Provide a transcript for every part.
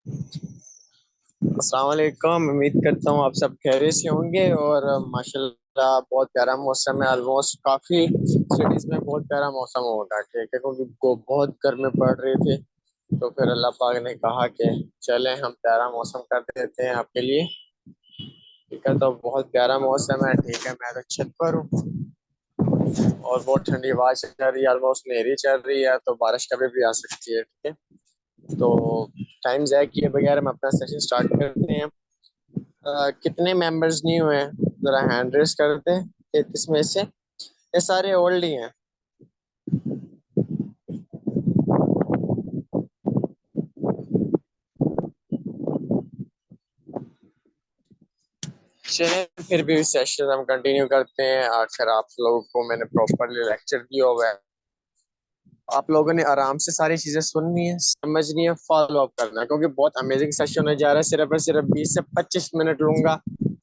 अस्सलाम वालेकुम। उम्मीद करता हूँ आप सब खैरियत से होंगे। और माशाल्लाह बहुत प्यारा मौसम है। ऑलमोस्ट काफी सिटीज में बहुत प्यारा मौसम होगा, ठीक है, क्योंकि बहुत गर्मी पड़ रही थी। तो फिर अल्लाह पाक ने कहा कि चलें हम प्यारा मौसम कर देते हैं आपके लिए। ठीक है, तो बहुत प्यारा मौसम है। ठीक है, मैं तो छत पर हूँ और बहुत ठंडी हवा चल रही है। ऑलमोस्ट अंधेरी चल रही है, तो बारिश कभी भी आ सकती है। ठीक है, तो टाइम ज़ाया किए बगैर हम अपना सेशन स्टार्ट करते हैं। कितने मेंबर्स नहीं हुए हैं, जरा हैंड रेस करते हैं। 33 में से ये सारे ओल्ड ही हैं। चलिए फिर भी सेशन हम कंटिन्यू करते हैं। आखिर आप लोगों को मैंने प्रॉपरली लेक्चर दिया हुआ है। आप लोगों ने आराम से सारी चीजें सुननी है, समझनी है, फॉलो अप करना है, क्योंकि बहुत अमेजिंग सेशन होने जा रहा है। सिर्फ और सिर्फ 20 से 25 मिनट लूंगा,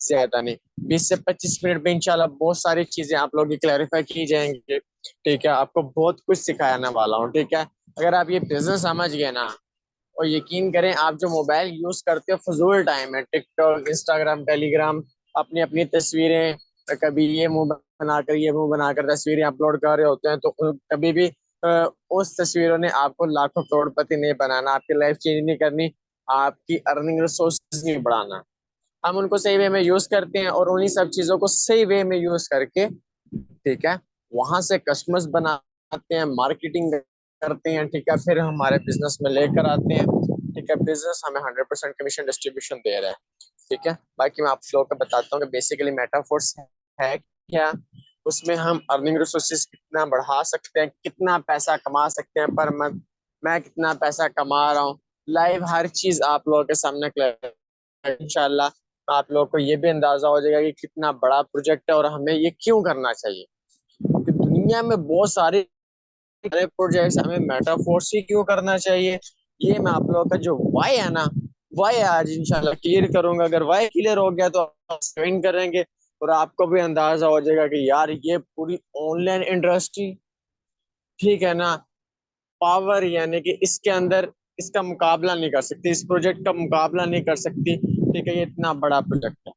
ज्यादा नहीं। 20 से 25 मिनट में इंशाल्लाह बहुत सारी चीजें आप लोगों की क्लैरिफाई की जाएंगी। ठीक है, आपको बहुत कुछ सिखाने वाला हूँ। ठीक है, अगर आप ये बिजनेस समझ गए ना, और यकीन करें, आप जो मोबाइल यूज करते हो फजूल टाइम है, टिकटॉक, इंस्टाग्राम, टेलीग्राम, अपनी अपनी तस्वीरें, कभी ये मुंह बनाकर ये मुंह बनाकर तस्वीरें अपलोड कर रहे होते हैं, तो कभी भी उस तस्वीरों ने आपको लाखों करोड़पति नहीं बनाना, आपकी लाइफ चेंज नहीं करनी, आपकी अर्निंग रिसोर्सेज नहीं बढ़ाना। हम उनको सही वे में यूज करते हैं और उन्हीं सब चीजों को सही वे में यूज करके, ठीक है, वहां से कस्टमर्स बनाते हैं, मार्केटिंग करते हैं। ठीक है, फिर हमारे बिजनेस में लेकर आते हैं। ठीक है, बिजनेस हमें 100% कमीशन डिस्ट्रीब्यूशन दे रहा है। ठीक है, बाकी मैं आप लोगों को बताता हूँ कि बेसिकली मेटाफोर्स है क्या। उसमें हम अर्निंग रिसोर्सेज कितना बढ़ा सकते हैं, कितना पैसा कमा सकते हैं पर मंथ, मैं कितना पैसा कमा रहा हूँ, लाइव हर चीज आप लोगों के सामने क्लियर। इंशाल्लाह आप लोगों को ये भी अंदाजा हो जाएगा कि कितना बड़ा प्रोजेक्ट है और हमें ये क्यों करना चाहिए। कि दुनिया में बहुत सारे प्रोजेक्ट्स, हमें मेटाफोर्स ही क्यों करना चाहिए, ये मैं आप लोगों का जो वाई है ना, वाई आज इंशाल्लाह क्लियर करूंगा। अगर वाई क्लियर हो गया तो आप ज्वाइन करेंगे और आपको भी अंदाजा हो जाएगा कि यार ये पूरी ऑनलाइन इंडस्ट्री, ठीक है ना, पावर यानी कि इसके अंदर इसका मुकाबला नहीं कर सकती, इस प्रोजेक्ट का मुकाबला नहीं कर सकती। ठीक है, ये इतना बड़ा प्रोजेक्ट है।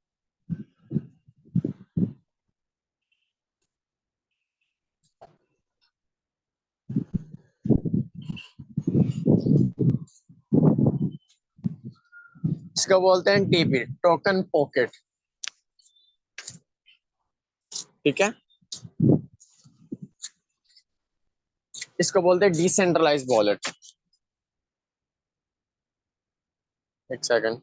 इसको बोलते हैं टीपी, टोकन पॉकेट। ठीक है, इसको बोलते हैं डिसेंट्रलाइज वॉलेट। एक सेकंड।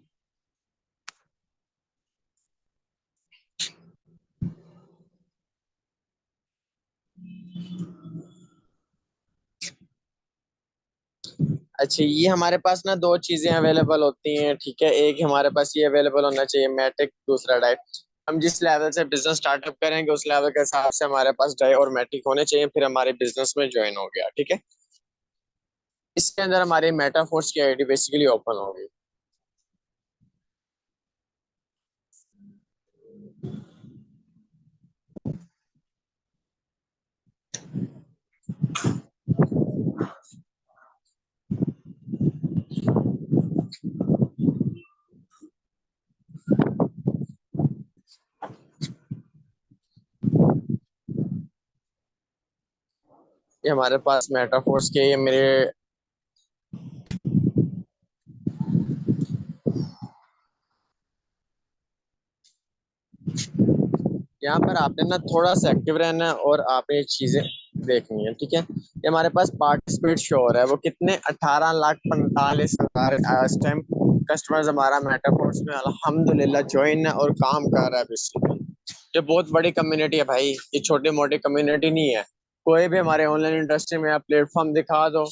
अच्छा, ये हमारे पास ना दो चीजें अवेलेबल होती हैं। ठीक है, एक हमारे पास ये अवेलेबल होना चाहिए मैटिक, दूसरा डाई। हम जिस लेवल से बिजनेस स्टार्टअप करेंगे उस लेवल के हिसाब से हमारे पास डाई और मैटिक होने चाहिए, फिर हमारे बिजनेस में ज्वाइन हो गया। ठीक है, इसके अंदर हमारी मेटाफोर्स की आईडी बेसिकली ओपन होगी। ये हमारे पास मेटाफोर्स के, ये मेरे, यहाँ पर आपने ना थोड़ा सा एक्टिव रहना है और आपने ये चीजें देखनी है। ठीक है, ये हमारे पास पार्टिसिपेट शो हो रहा है, वो कितने, 18,45,000 इस टाइम कस्टमर्स हमारा मेटाफोर्स में अल्हम्दुलिल्लाह ज्वाइन है और काम कर रहा है बेसिकली। ये बहुत बड़ी कम्युनिटी है भाई, ये छोटी मोटी कम्युनिटी नहीं है। कोई भी हमारे ऑनलाइन इंडस्ट्री में आप प्लेटफॉर्म दिखा दो,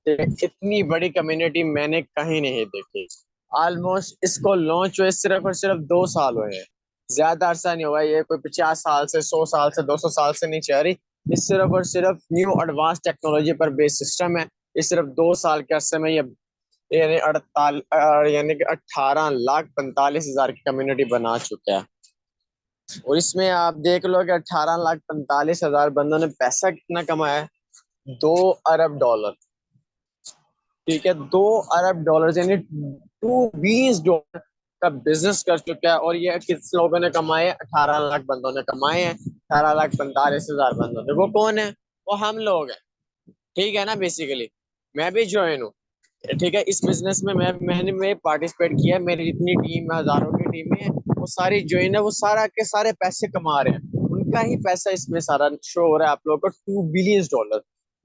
इतनी बड़ी कम्युनिटी मैंने कहीं नहीं देखी। ऑलमोस्ट इसको लॉन्च हुए सिर्फ और सिर्फ 2 साल हुए हैं, ज्यादा अरसा नहीं हुआ। ये कोई 50 साल से, 100 साल से, 200 साल से नहीं चल रही। ये सिर्फ और सिर्फ न्यू एडवांस टेक्नोलॉजी पर बेस्ड सिस्टम है। ये सिर्फ 2 साल के अरसे में ये यानी यानी कि 18,45,000 की कम्युनिटी बना चुका है। और इसमें आप देख लो कि 18,45,000 बंदों ने पैसा कितना कमाया है, $2 अरब। ठीक है, $2 अरब यानी $2 बिलियन का बिजनेस कर चुका है। और ये किस लोगों ने कमाए? 18 लाख बंदों ने कमाए हैं। 18,45,000 बंदों ने। वो कौन है? वो हम लोग हैं। ठीक है ना, बेसिकली मैं भी ज्वाइन हूँ। ठीक है, इस बिजनेस में मैंने पार्टिसिपेट किया है। मेरी जितनी टीम है, हजारों की टीम है, वो सारी ज्वाइन है। वो सारा के सारे पैसे कमा रहे हैं, उनका ही पैसा इसमें सारा शो हो रहा है आप लोगों को। $2 बिलियन,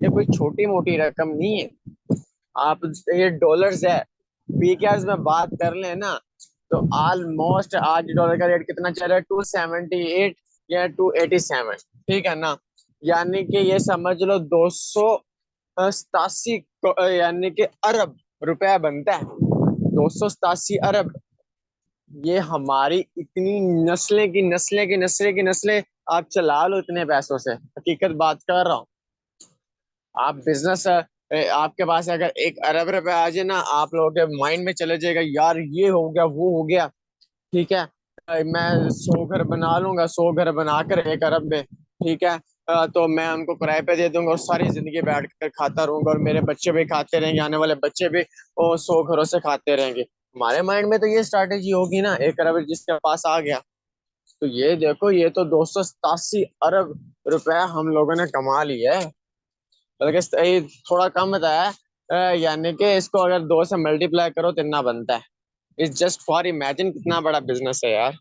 ये कोई छोटी मोटी रकम नहीं है। आप, ये डॉलर्स है। पीकेआर्स में बात कर ले ना, तो ऑलमोस्ट आज डॉलर का रेट कितना चल रहा है? 278 या 287। ठीक है ना, यानी कि ये समझ लो 287, यानी कि अरब रुपया बनता है। 287 अरब। ये हमारी इतनी नस्लें की नस्लें की नस्लें की नस्लें आप चला लो इतने पैसों से। हकीकत बात कर रहा हूँ। आप बिजनेस, आपके पास अगर 1 अरब रुपए आ जाए ना, आप लोगों के माइंड में चले जाएगा, यार ये हो गया वो हो गया। ठीक है, मैं 100 घर बना लूंगा, 100 घर बनाकर 1 अरब में। ठीक है, तो मैं उनको किराए पे दे दूंगा और सारी जिंदगी बैठ कर खाता रहूंगा, और मेरे बच्चे भी खाते रहेंगे, आने वाले बच्चे भी वो 100 घरों से खाते रहेंगे। हमारे माइंड में तो ये स्ट्रैटेजी होगी ना, 1 अरब जिसके पास आ गया। तो ये देखो, ये तो 287 अरब रुपया हम लोगों ने कमा लिया है। बल्कि ये थोड़ा कम बताया। यानी कि इसको अगर 2 से मल्टीप्लाई करो तो इतना बनता है। इट्स जस्ट फॉर इमेजिन कितना बड़ा बिजनेस है यार।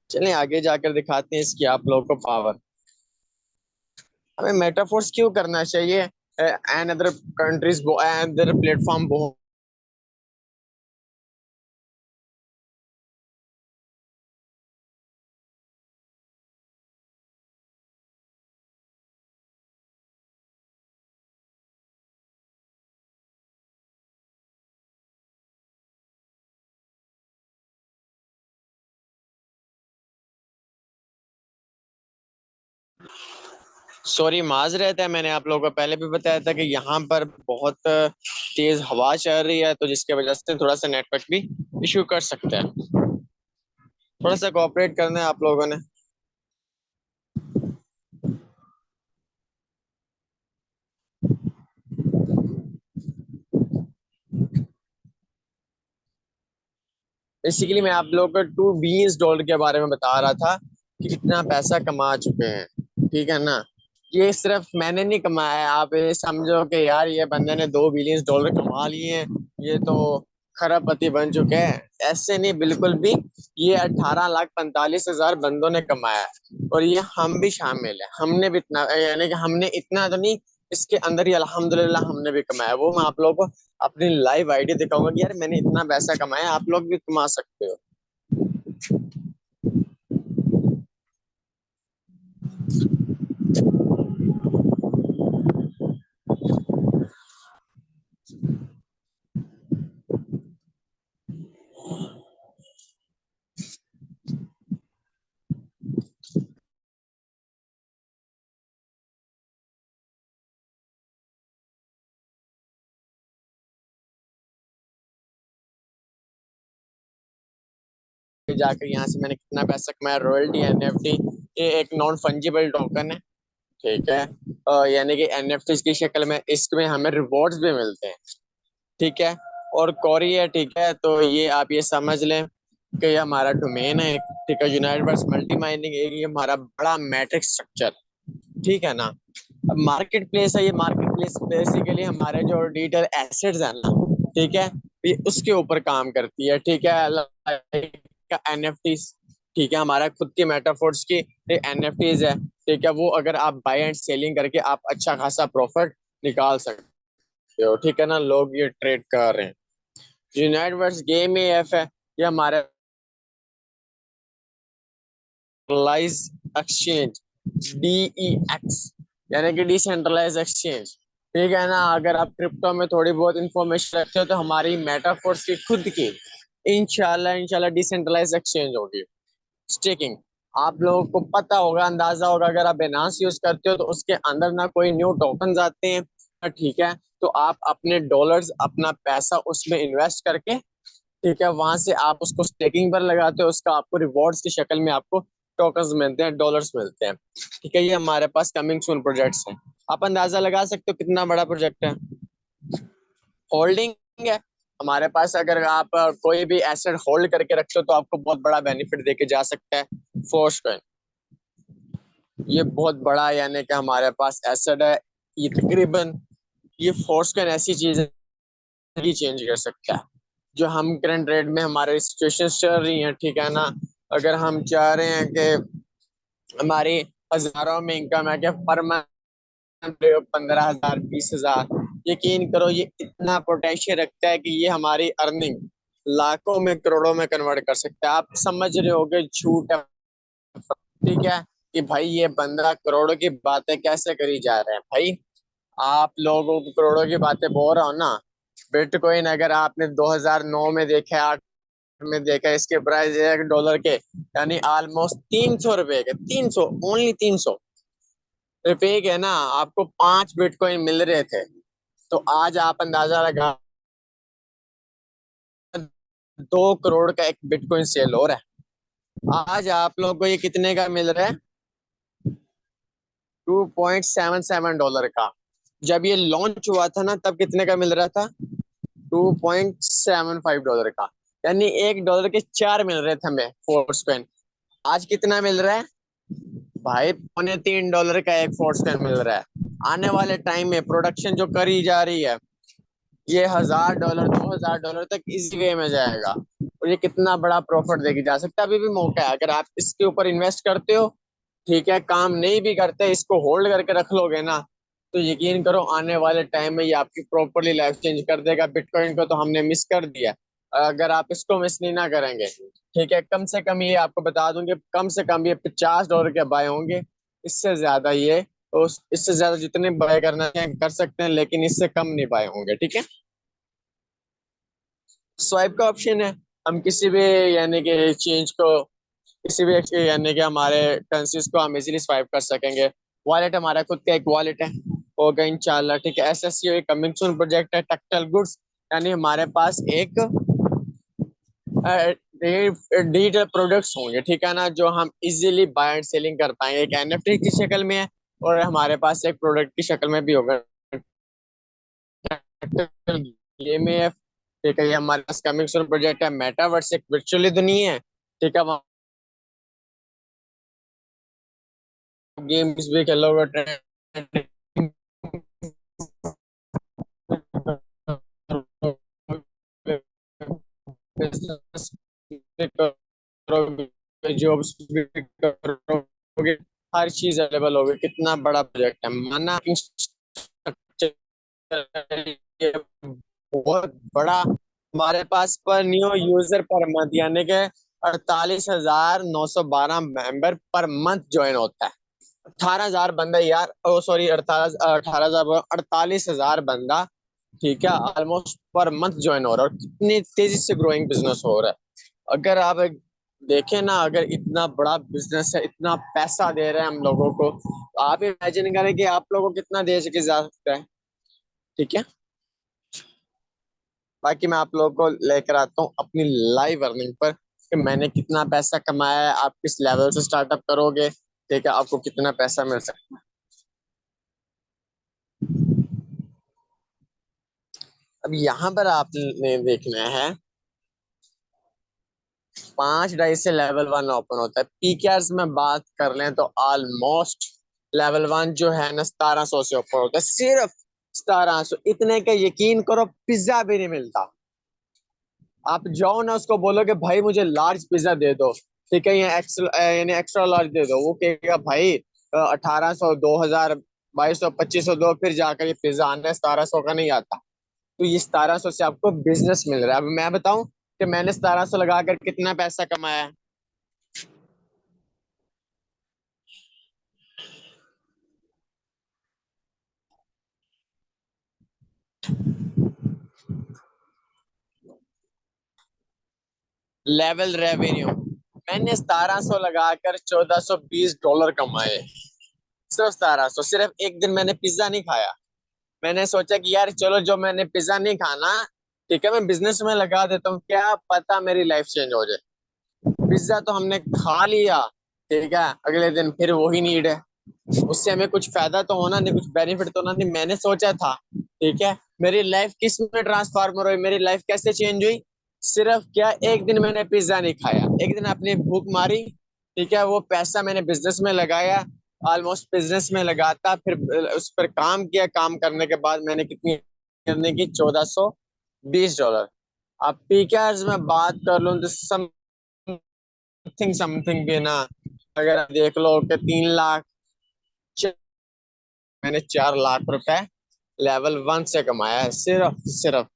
चलिए आगे जाकर दिखाते हैं इसकी आप लोगों को पावर। हमें मेटाफोर्स क्यों करना चाहिए? And other countries, other platform. Sorry, माजरत है, मैंने आप लोगों को पहले भी बताया था कि यहाँ पर बहुत तेज हवा चल रही है, तो जिसके वजह से थोड़ा सा नेटवर्क भी इशू कर सकते हैं। थोड़ा सा कोऑपरेट करना है आप लोगों ने। बेसिकली मैं आप लोगों को $2 बिलियन के बारे में बता रहा था कि कितना पैसा कमा चुके हैं। ठीक है ना, ये सिर्फ मैंने नहीं कमाया है। आप ये समझो कि यार ये बंदे ने $2 बिलियन कमा लिए हैं, ये तो खरबपति बन चुके हैं। ऐसे नहीं, बिल्कुल भी। ये 18,45,000 बंदों ने कमाया है, और ये हम भी शामिल है। हमने भी इतना, यानी कि हमने इतना तो नहीं, इसके अंदर ही अल्हम्दुलिल्लाह हमने भी कमाया। वो मैं आप लोगों को अपनी लाइव आईडी दिखाऊंगा कि यार मैंने इतना पैसा कमाया, आप लोग भी कमा सकते हो। जाकर यहाँ से मैंने कितना पैसा कमाया। रॉयल्टी एनएफटी, ये एक नॉन फंजिबल टोकन है। ठीक है, यानी कि एनएफटी की शक्ल में इसमें हमें रिवॉर्ड्स भी मिलते हैं। ठीक है, और कॉरी है। ठीक है, तो ये आप ये समझ लें कि ये हमारा डोमेन है। ठीक है, यूनाइटेड वर्स मल्टी माइनिंग, ये हमारा बड़ा मैट्रिक स्ट्रक्चर। ठीक है ना, अब मार्केट प्लेस है। ये मार्केट प्लेस बेसिकली हमारे जो डिजिटल एसेट्स है ना, ठीक है, ये उसके ऊपर काम करती है। ठीक है, एनएफटी। ठीक है, हमारा खुद की मेटाफोर्स की एनएफटीज है। ठीक है, वो अगर आप बाय एंड सेलिंग करके आप अच्छा खासा प्रॉफिट निकाल सकते हो। ठीक है ना, लोग ये ट्रेड कर रहे हैं। यूनाइटेड वर्स गेम एफ है, ये हमारा एक्सचेंज, DEX, यानी कि डिसेंट्रलाइज एक्सचेंज। ठीक है ना, अगर आप क्रिप्टो में थोड़ी बहुत इंफॉर्मेशन रखते हो तो हमारी मेटाफोर्स की खुद की इंशाल्लाह इंशाल्लाह डिसेंट्रलाइज एक्सचेंज होगी। स्टेकिंग, आप लोगों को पता होगा, अंदाजा होगा, अगर आप बिनांस यूज करते हो तो उसके अंदर ना कोई न्यू टोकन आते हैं। ठीक है, तो आप अपने डॉलर्स, अपना पैसा उसमें इन्वेस्ट करके, ठीक है, वहां से आप उसको स्टेकिंग पर लगाते हो, उसका आपको रिवॉर्ड्स की शक्ल में आपको टोकन्स मिलते हैं, डॉलर्स मिलते हैं। ठीक है, ये हमारे पास कमिंग सून प्रोजेक्ट्स हैं। आप अंदाजा लगा सकते हो कितना बड़ा प्रोजेक्ट है। होल्डिंग है हमारे पास। अगर आप कोई भी एसेट होल्ड करके रखते हो तो आपको बहुत बड़ा बेनिफिट देके जा सकता है फोर्स कॉइन। ये बहुत बड़ा यानी कि हमारे पास एसेट है। ये तकरीबन ये फोर्स कॉइन ऐसी चीज है कि चेंज कर सकता है। जो हम करंट रेट में हमारे सिचुएशन चल रही हैं, ठीक है ना। अगर हम चाह रहे हैं कि हमारी हजारों में इनकम है कि पर मंथ 15,000 20,000, यकीन करो ये इतना पोटेंशियल रखता है कि ये हमारी अर्निंग लाखों में करोड़ों में कन्वर्ट कर सकता है। आप समझ रहे होगे झूठ है, ठीक है, कि भाई ये बंदा करोड़ों की बातें कैसे करी जा रहे हैं। भाई आप लोगों को करोड़ों की बातें बोल रहा हो ना। बिटकॉइन अगर आपने 2009 में देखा, 8 में देखा, इसके प्राइस $1 के यानी ऑलमोस्ट 300 रुपए के, 300, ओनली 300 रुपए के ना आपको 5 बिटकॉइन मिल रहे थे। तो आज आप अंदाजा लगा 2 करोड़ का एक बिटकॉइन सेल हो रहा है। आज आप लोगों को ये कितने का मिल रहा है? $2.77 का। जब ये लॉन्च हुआ था ना तब कितने का मिल रहा था? $2.75 का। यानी $1 के 4 मिल रहे थे हमें फोर्स पेन। आज कितना मिल रहा है भाई? $3.25 का एक फोर्स पेन मिल रहा है। आने वाले टाइम में प्रोडक्शन जो करी जा रही है ये $1,000 $2,000 तक इजी वे में जाएगा। और ये कितना बड़ा प्रॉफिट देके जा सकता है। अभी भी मौका है, अगर आप इसके ऊपर इन्वेस्ट करते हो, ठीक है, काम नहीं भी करते इसको होल्ड करके रख लोगे ना, तो यकीन करो आने वाले टाइम में ये आपकी प्रॉपरली लाइफ चेंज कर देगा। बिटकॉइन को तो हमने मिस कर दिया, अगर आप इसको मिस नहीं ना करेंगे, ठीक है, कम से कम ये आपको बता दूंगे, कम से कम ये $50 के बाय होंगे। इससे ज्यादा ये, तो इससे ज्यादा जितने बाय करना है कर सकते हैं, लेकिन इससे कम नहीं बाय होंगे, ठीक है। स्वाइप का ऑप्शन है, हम किसी भी यानी कि चेंज को, किसी भी यानी कि हमारे करेंसीज को हम इजीली स्वाइप कर सकेंगे। वॉलेट हमारा खुद का एक वॉलेट है, होगा इंशाल्लाह, ठीक है। एसएससीओ कमिंग सून प्रोजेक्ट है। टेक्सटाइल गुड्स यानी हमारे पास एक डिजिटल प्रोडक्ट्स होंगे, ठीक है ना, जो हम इजीली बाय एंड सेलिंग कर पाएंगे। एक एनएफटी की शक्ल में है और हमारे पास एक प्रोडक्ट की शक्ल में भी होगा। ये में, ठीक है, ये हमारे पास कमिंग सून प्रोजेक्ट है। मेटावर्स एक वर्चुअली दुनिया है, ठीक है, गेम्स भी खेलोगे, बिजनेस भी करोगे, जॉब्स भी करोगे, हर चीज अवेलेबल होगी। कितना बड़ा प्रोजेक्ट है माना, ये बहुत बड़ा। हमारे पास पर न्यू यूजर पर मंथ यानी कि 48,912 मेंबर पर मंथ ज्वाइन होता है। 18,000 बंदा यार, ओ सॉरी, 18,000, 48,000 बंदा, ठीक है, ऑलमोस्ट पर मंथ ज्वाइन हो रहा है। और कितनी तेजी से ग्रोइंग बिजनेस हो रहा है। अगर आप देखें ना, अगर इतना बड़ा बिजनेस है, इतना पैसा दे रहे हैं हम लोगों को, तो आप इमेजिन करें कि आप लोगों को कितना दे सके जा सकता है, ठीक है। बाकी मैं आप लोगों को लेकर आता हूँ अपनी लाइव अर्निंग पर, कि मैंने कितना पैसा कमाया है, आप किस लेवल से स्टार्टअप करोगे, ठीक है, आपको कितना पैसा मिल सकता है। अब यहाँ पर आपने देखना है, 5 ढाई से लेवल 1 ओपन होता है। पीकेआर्स में बात कर लें तो ऑलमोस्ट लेवल 1 जो है ना 1700 से ऊपर होता है, सिर्फ 1700। इतने का यकीन करो पिज्जा भी नहीं मिलता। आप जाओ ना उसको बोलो कि भाई मुझे लार्ज पिज्जा दे दो, ठीक है, या एक्स्ट्रा यानी एक्स्ट्रा लार्ज दे दो, वो कहेगा भाई 1800, 2000, 2200, 2500 दो, फिर जाकर ये पिज्जा आना है। 1700 का नहीं आता। तो ये 1700 से आपको बिजनेस मिल रहा है। अब मैं बताऊं कि मैंने 1700 लगाकर कितना पैसा कमाया है। लेवल रेवेन्यू मैंने 1700 लगाकर $1,420 कमाए। सिर्फ 1700, सिर्फ एक दिन मैंने पिज्जा नहीं खाया। मैंने सोचा कि यार चलो, जो मैंने पिज्जा नहीं खाना, ठीक है, मैं बिजनेस में लगा देता हूँ, क्या पता मेरी लाइफ चेंज हो जाए। पिज्जा तो हमने खा लिया, ठीक है, अगले दिन फिर वही नीड है। उससे हमें कुछ फायदा तो होना नहीं, कुछ बेनिफिट तो होना नहीं। मैंने सोचा था, ठीक है, मेरी लाइफ किस में ट्रांसफार्मर हुई, मेरी लाइफ कैसे चेंज हुई? सिर्फ क्या, एक दिन मैंने पिज्जा नहीं खाया, एक दिन अपनी भूख मारी, ठीक है, वो पैसा मैंने बिजनेस में लगाया, ऑलमोस्ट बिजनेस में लगाता, फिर उस पर काम किया, काम करने के बाद मैंने कितनी करने की, $1420। अब पीकेआर्स में बात कर लूँ तो समथिंग समथिंग भी ना, अगर आप देख लो कि 3 लाख, मैंने 4 लाख रुपए लेवल 1 से कमाया है, सिर्फ सिर्फ।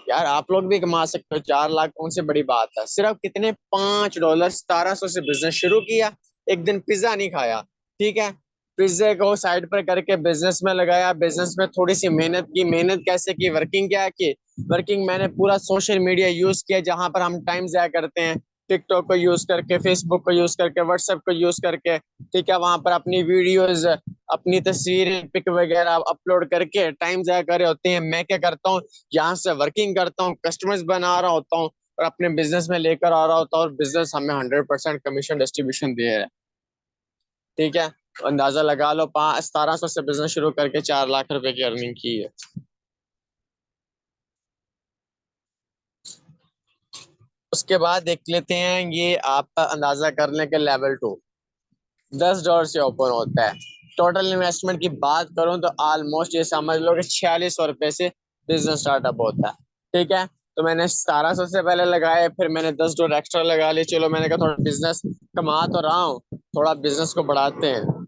यार आप लोग भी कमा सकते हो 4 लाख, कौन सी बड़ी बात है? सिर्फ कितने, $5, 1700 से बिजनेस शुरू किया, एक दिन पिज्जा नहीं खाया, ठीक है। पिज्जे को साइड पर करके बिजनेस में लगाया, बिजनेस में थोड़ी सी मेहनत की, मेहनत कैसे की, वर्किंग क्या की, वर्किंग मैंने पूरा सोशल मीडिया यूज किया, जहां पर हम टाइम जाया करते हैं, टिकटॉक को यूज करके, फेसबुक को यूज करके, व्हाट्सएप को यूज करके, ठीक है, वहां पर अपनी वीडियोस, अपनी तस्वीरें, पिक वगैरह अपलोड करके टाइम जाया कर रहे होते हैं। मैं क्या करता हूँ, यहाँ से वर्किंग करता हूँ, कस्टमर्स बना रहा होता हूँ और अपने बिजनेस में लेकर आ रहा होता हूँ, और बिजनेस हमें 100% कमीशन डिस्ट्रीब्यूशन दे रहा है, ठीक है। अंदाजा लगा लो, 1700 से बिजनेस शुरू करके 4 लाख रुपए की अर्निंग की है। उसके बाद देख लेते हैं, ये आप अंदाजा कर लें कि लेवल 2 $10 से ओपन होता है। टोटल इन्वेस्टमेंट की बात करूं तो ऑलमोस्ट ये समझ लो कि $4600 से बिजनेस स्टार्टअप होता है, ठीक है। तो मैंने 1700 से पहले लगाए, फिर मैंने $10 एक्स्ट्रा लगा लिए, चलो मैंने कहा थोड़ा बिजनेस कमा तो रहा हूँ, थोड़ा बिजनेस को बढ़ाते हैं।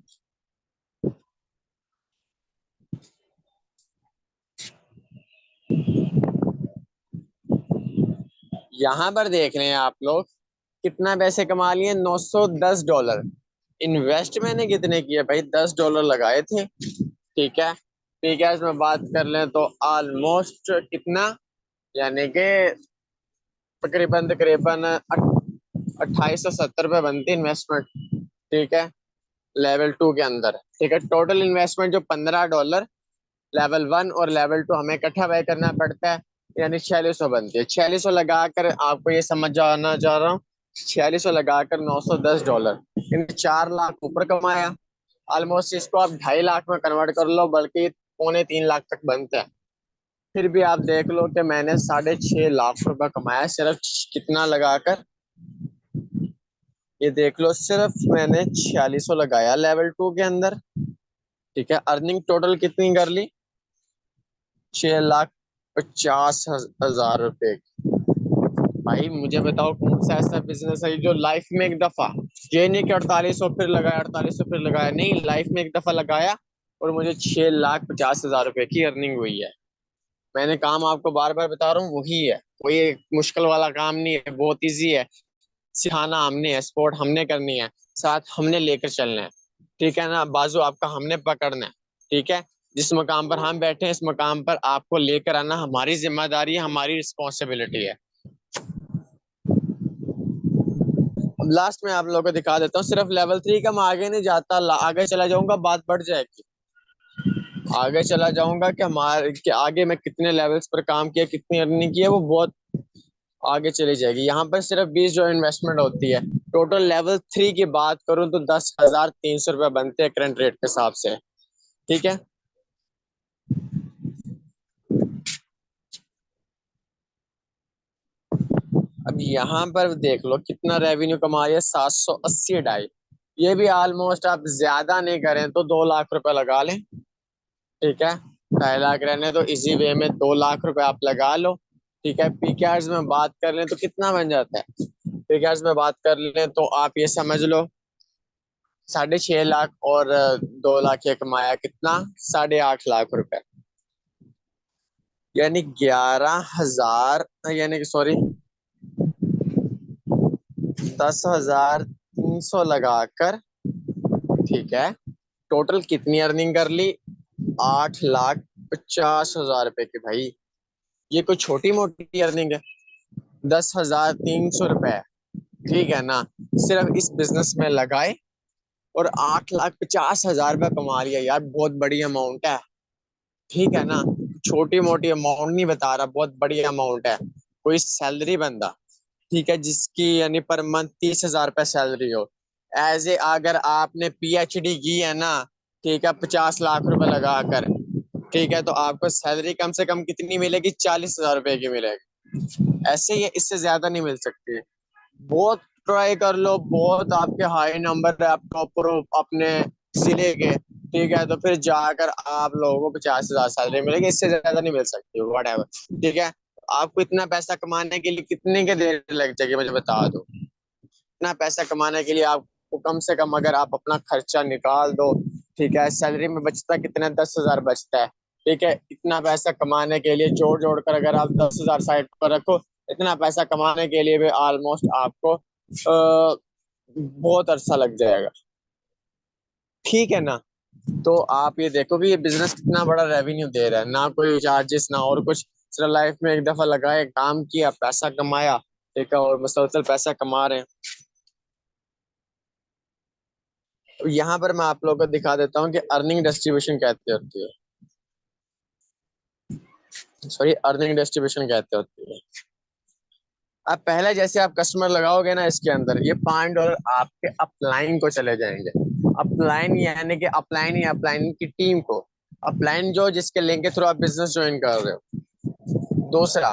यहाँ पर देख रहे हैं आप लोग, कितना पैसे कमा लिए, $910। इन्वेस्ट मैंने कितने किए भाई, $10 लगाए थे, ठीक है। ठीक है, इसमें बात कर लें तो ऑलमोस्ट कितना, यानी कि तकरीबन तकरीबन 2870 रुपये बनती इन्वेस्टमेंट, ठीक है, लेवल 2 के अंदर, ठीक है। टोटल इन्वेस्टमेंट जो $15 लेवल 1 और लेवल 2 हमें इकट्ठा व्यय करना पड़ता है, यानी 4600 बनती है। 4600 लगाकर आपको ये समझ जाना चाह रहा हूँ, 4600 लगाकर $910, इन 4 लाख ऊपर कमाया। ऑलमोस्ट इसको आप 2.5 लाख में कन्वर्ट कर लो, बल्कि 2.25 3 लाख तक बनता है। फिर भी आप देख लो कि मैंने 6.5 लाख रुपए कमाया सिर्फ, कितना लगाकर, ये देख लो, सिर्फ मैंने 4600 लगाया लेवल 2 के अंदर, ठीक है। अर्निंग टोटल कितनी कर ली, 6,50,000 रुपए। भाई मुझे बताओ कौन सा ऐसा बिजनेस है जो लाइफ में एक दफा, ये नहीं कि 4800 फिर लगाया, 4800 फिर लगाया, नहीं, लाइफ में एक दफा लगाया और मुझे 6,50,000 रुपए की अर्निंग हुई है। मैंने काम आपको बार बार बता रहा हूँ, वही है, कोई एक मुश्किल वाला काम नहीं है, बहुत इजी है। सिखाना हमने है, सपोर्ट हमने करनी है, साथ हमने लेकर चलना है, ठीक है ना, बाजू आपका हमने पकड़ना है, ठीक है। जिस मकाम पर हम बैठे हैं, इस मकाम पर आपको लेकर आना हमारी जिम्मेदारी है, हमारी रिस्पॉन्सिबिलिटी है। अब लास्ट में आप लोगों को दिखा देता हूँ, सिर्फ लेवल 3 का मैं आगे नहीं जाता, आगे चला जाऊंगा बात बढ़ जाएगी, आगे चला जाऊंगा कि हमारे कि आगे मैं कितने लेवल्स पर काम किया, कितनी अर्निंग की है, वो बहुत आगे चली जाएगी। यहाँ पर सिर्फ 20 जो इन्वेस्टमेंट होती है, टोटल लेवल 3 की बात करूँ तो 10,300 रुपये बनते हैं करंट रेट के हिसाब से, ठीक है। अब यहाँ पर देख लो कितना रेवेन्यू कमाया, 780 ढाई, ये भी ऑलमोस्ट आप ज्यादा नहीं करें तो 2 लाख रुपए लगा लें, ठीक है। 2.5 लाख रहने तो इजी वे में 2 लाख रुपए आप लगा लो, ठीक है। पीकेआर्स में बात कर लें तो कितना बन जाता है, पीकेआर्स में बात कर लें तो आप ये समझ लो, 6.5 लाख और 2 लाख ये कमाया, कितना, 8.5 लाख रुपए, यानी 11,000, यानी कि सॉरी, 10,300 लगाकर, ठीक है। टोटल कितनी अर्निंग कर ली, 8,50,000 रुपए की, भाई ये कोई छोटी मोटी अर्निंग है? 10,300 रुपए, ठीक है ना, सिर्फ इस बिजनेस में लगाए और 8,50,000 रुपए कमा लिया, यार बहुत बड़ी अमाउंट है, ठीक है ना। छोटी मोटी अमाउंट नहीं बता रहा, बहुत बड़ी अमाउंट है। कोई सैलरी बंदा, ठीक है, जिसकी यानी पर मंथ 30,000 रुपए सैलरी हो, एज ए अगर आपने पीएचडी की है ना, ठीक है, 50 लाख रुपए लगाकर, ठीक है, तो आपको सैलरी कम से कम कितनी मिलेगी? 40,000 रुपए की मिलेगी। ऐसे ही है, इससे ज्यादा नहीं मिल सकती। बहुत ट्राई कर लो, बहुत आपके हाई नंबर है, आप टॉपर हो अपने जिले के, ठीक है, तो फिर जाकर आप लोगों को 50,000 सैलरी मिलेगी, इससे ज्यादा नहीं मिल सकती, वट एवर। ठीक है, आपको इतना पैसा कमाने के लिए कितने के देर लग जाएगी मुझे बता दो। इतना पैसा कमाने के लिए आपको कम से कम, अगर आप अपना खर्चा निकाल दो, ठीक है, सैलरी में बचता कितना? 10,000 बचता है। ठीक है, इतना पैसा कमाने के लिए जोड़ जोड़ कर अगर आप 10,000 साइड पर रखो, इतना पैसा कमाने के लिए भी ऑलमोस्ट आपको बहुत अरसा लग जाएगा। ठीक है ना? तो आप ये देखो कि ये बिजनेस कितना बड़ा रेवेन्यू दे रहा है, ना कोई चार्जेस ना और कुछ, सिर्फ लाइफ में एक दफा लगाए, काम किया, पैसा कमाया, ठीक है, और मुसलसल पैसा कमा रहे हैं। यहाँ पर मैं आप लोगों को दिखा देता हूँ कि अर्निंग डिस्ट्रीब्यूशन कहते होती है, सॉरी, अर्निंग डिस्ट्रीब्यूशन कहते होती है। अब पहले जैसे आप कस्टमर लगाओगे ना, इसके अंदर ये $5 आपके अपलाइन को चले जाएंगे। अपलाइन यानी कि अपलाइन या अपलाइन की टीम को, अपलाइन जो जिसके लिंक के थ्रू आप बिजनेस ज्वाइन कर रहे हो। दूसरा,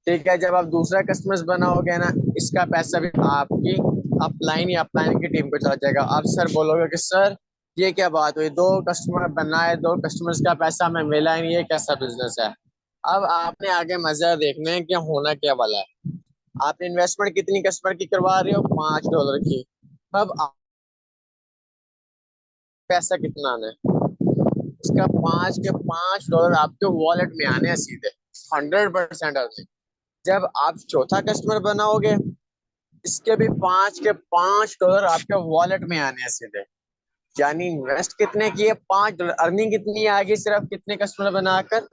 ठीक है, जब आप दूसरा कस्टमर्स बनाओगे ना, इसका पैसा भी आपकी अपलाइन या अपलाइन की टीम को चला जाएगा। आप सर बोलोगे कि सर ये क्या बात हुई, दो कस्टमर बनाए, दो कस्टमर्स का पैसा हमें मिला ही नहीं, ये कैसा बिजनेस है? अब आपने आगे मजा देखना है कि होना क्या वाला है। आप इन्वेस्टमेंट कितनी कस्टमर की करवा रहे हो? $5 की। अब पैसा कितना आना है? इसका 5 के $5 आपके वॉलेट में आने हैं सीधे, 100% अर्निंग। जब आप चौथा कस्टमर बनाओगे, इसके भी $5 के $5 आपके वॉलेट में आने हैं सीधे। यानी इन्वेस्ट कितने किए? $5, अर्निंग कितनी आ गई? सिर्फ कितने कस्टमर बनाकर?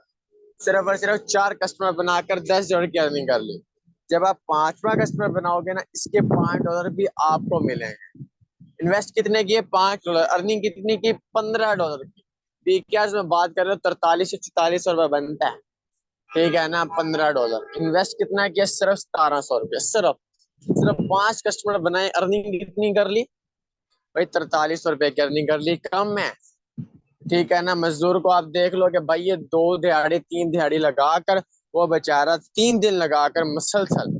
सिर्फ और सिर्फ 4 कस्टमर बनाकर $10 की अर्निंग कर ली। जब आप पांचवा कस्टमर बनाओगे ना, इसके $5 भी आपको मिलेंगे। इन्वेस्ट कितने किए? $5, अर्निंग कितनी की? $15 की। पीकेआर में बात कर रहे हो, 43 से 44 रुपए बनता है। ठीक है ना? $15। इन्वेस्ट कितना किया? सिर्फ $1,700। सिर्फ सिर्फ 5 कस्टमर बनाए, अर्निंग कितनी कर ली भाई? $43 की अर्निंग कर ली। कम है? ठीक है ना? मजदूर को आप देख लो कि भाई ये 2 दिहाड़ी 3 दिहाड़ी लगाकर, वो बेचारा 3 दिन लगाकर मसलसल,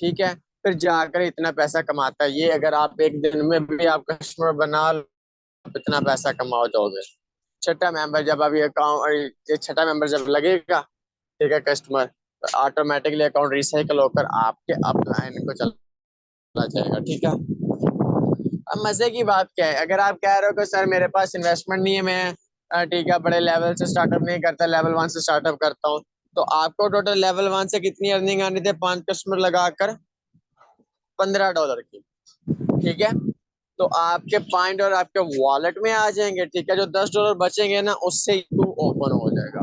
ठीक है, फिर जाकर इतना पैसा कमाता है। ये अगर आप एक दिन में भी आप कस्टमर बना लो, आप इतना पैसा कमाओ जाओगे। छठा मेंबर जब अभी अकाउंट, ये छठा मेंबर जब लगेगा, ठीक है, कस्टमर, तो ऑटोमेटिकली अकाउंट रिसाइकल होकर आपके अपलाइन को चला जाएगा। ठीक है, अब मजे की बात क्या है, अगर आप कह रहे हो कि सर मेरे पास इन्वेस्टमेंट नहीं है, मैं ठीक है बड़े लेवल से स्टार्टअप नहीं करता, लेवल 1 से स्टार्टअप करता हूँ, तो आपको टोटल लेवल 1 से कितनी अर्निंग आनी थी 5 कस्टमर लगाकर? $15 की। ठीक है, तो आपके $5 आपके वॉलेट में आ जाएंगे। ठीक है, जो $10 बचेंगे ना, उससे यू ओपन हो जाएगा,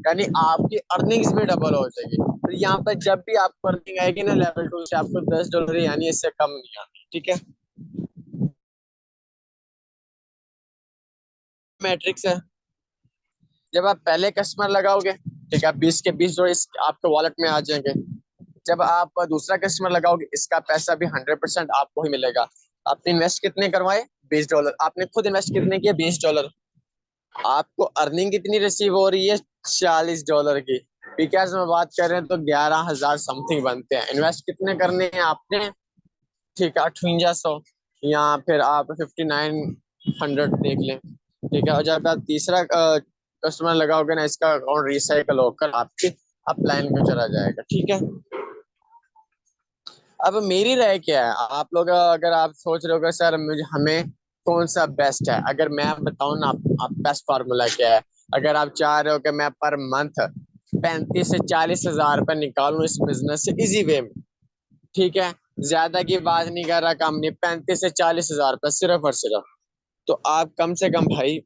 यानी आपकी अर्निंग्स भी डबल हो जाएगी। तो यहाँ पर जब भी आपको अर्निंग आएगी ना लेवल 2 से, आपको $10 यानी इससे कम नहीं आनी। ठीक है, मैट्रिक्स है। जब आप पहले कस्टमर लगाओगे, ठीक है, 20 के 20 आपके वॉलेट में आ जाएंगे। जब आप दूसरा कस्टमर लगाओगे, इसका पैसा भी 100% आपको ही मिलेगा। आपने इन्वेस्ट कितने करवाए? $20। आपने खुद इन्वेस्ट कितने किए? $20। आपको अर्निंग कितनी रिसीव हो रही है? $40 की। पीकेआर में बात कर रहे हैं तो 11,000 समथिंग बनते हैं। इन्वेस्ट कितने करने हैं आपने? ठीक है, 5800, या फिर आप 5900 देख लें। ठीक है, और जब आप तीसरा कस्टमर लगाओगे ना, इसका अकाउंट रिसाइकल होकर आपके अपलाइन में चला जाएगा। ठीक है, अब मेरी राय क्या है, आप लोग अगर आप सोच रहे हो कि सर मुझे हमें कौन सा बेस्ट है, अगर मैं बताऊं ना, आप बेस्ट फार्मूला क्या है। अगर आप चाह रहे हो कि मैं पर मंथ 35 से 40 हजार रुपये निकालूं इस बिजनेस से इजी वे में, ठीक है, ज्यादा की बात नहीं कर रहा, कम नहीं, 35 से 40 हजार रुपये सिर्फ और सिर्फ, तो आप कम से कम भाई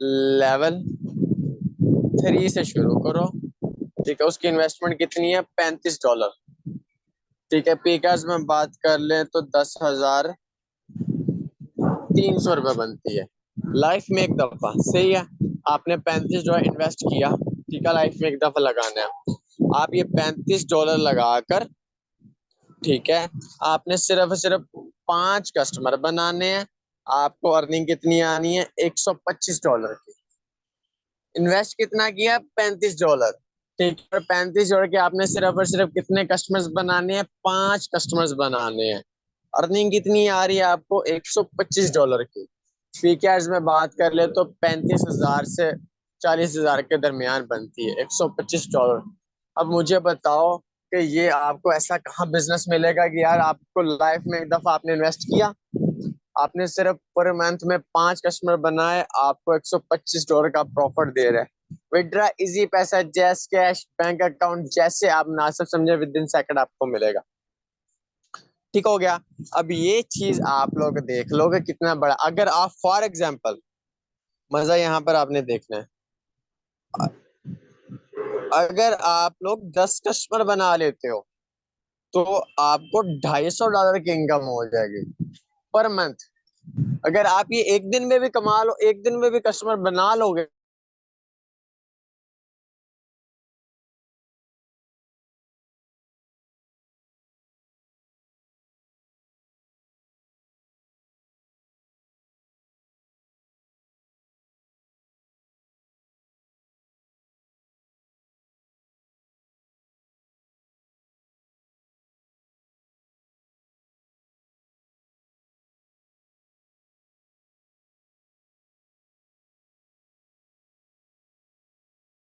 लेवल 3 से शुरू करो। ठीक है, उसकी इन्वेस्टमेंट कितनी है? $35। ठीक है, पीकास में बात कर लें तो 10,300 रुपये बनती है लाइफ में एक दफा। सही है, आपने $35 इन्वेस्ट किया, ठीक है, लाइफ में एक दफा लगाना है। आप ये $35 लगाकर, ठीक है, आपने सिर्फ सिर्फ 5 कस्टमर बनाने हैं। आपको अर्निंग कितनी आनी है? $125 की। इन्वेस्ट कितना किया? $35। ठीक है, $35 के आपने सिर्फ और सिर्फ कितने कस्टमर्स बनाने हैं? 5 कस्टमर्स बनाने हैं। अर्निंग कितनी आ रही है आपको? $125 की। फीचर्स में बात कर ले तो 35,000 से 40,000 के दरमियान बनती है, $125। अब मुझे बताओ कि ये आपको ऐसा कहाँ बिजनेस मिलेगा कि यार आपको लाइफ में एक दफा आपने इन्वेस्ट किया, आपने सिर्फ पर मंथ में 5 कस्टमर बनाए, आपको $125 का प्रॉफिट दे रहे हैं। विड्रा इजी पैसा, जैस कैश, बैंक अकाउंट, जैसे आप मुनासिब समझे विद इन सेकंड आपको मिलेगा। ठीक हो गया। अब ये चीज आप लोग देख लो कि कितना बड़ा, अगर आप फॉर एग्जाम्पल, मजा यहाँ पर आपने देखना है, अगर आप लोग 10 कस्टमर बना लेते हो तो आपको $250 की इनकम हो जाएगी पर मंथ। अगर आप ये एक दिन में भी कमा लो, एक दिन में भी कस्टमर बना लोगे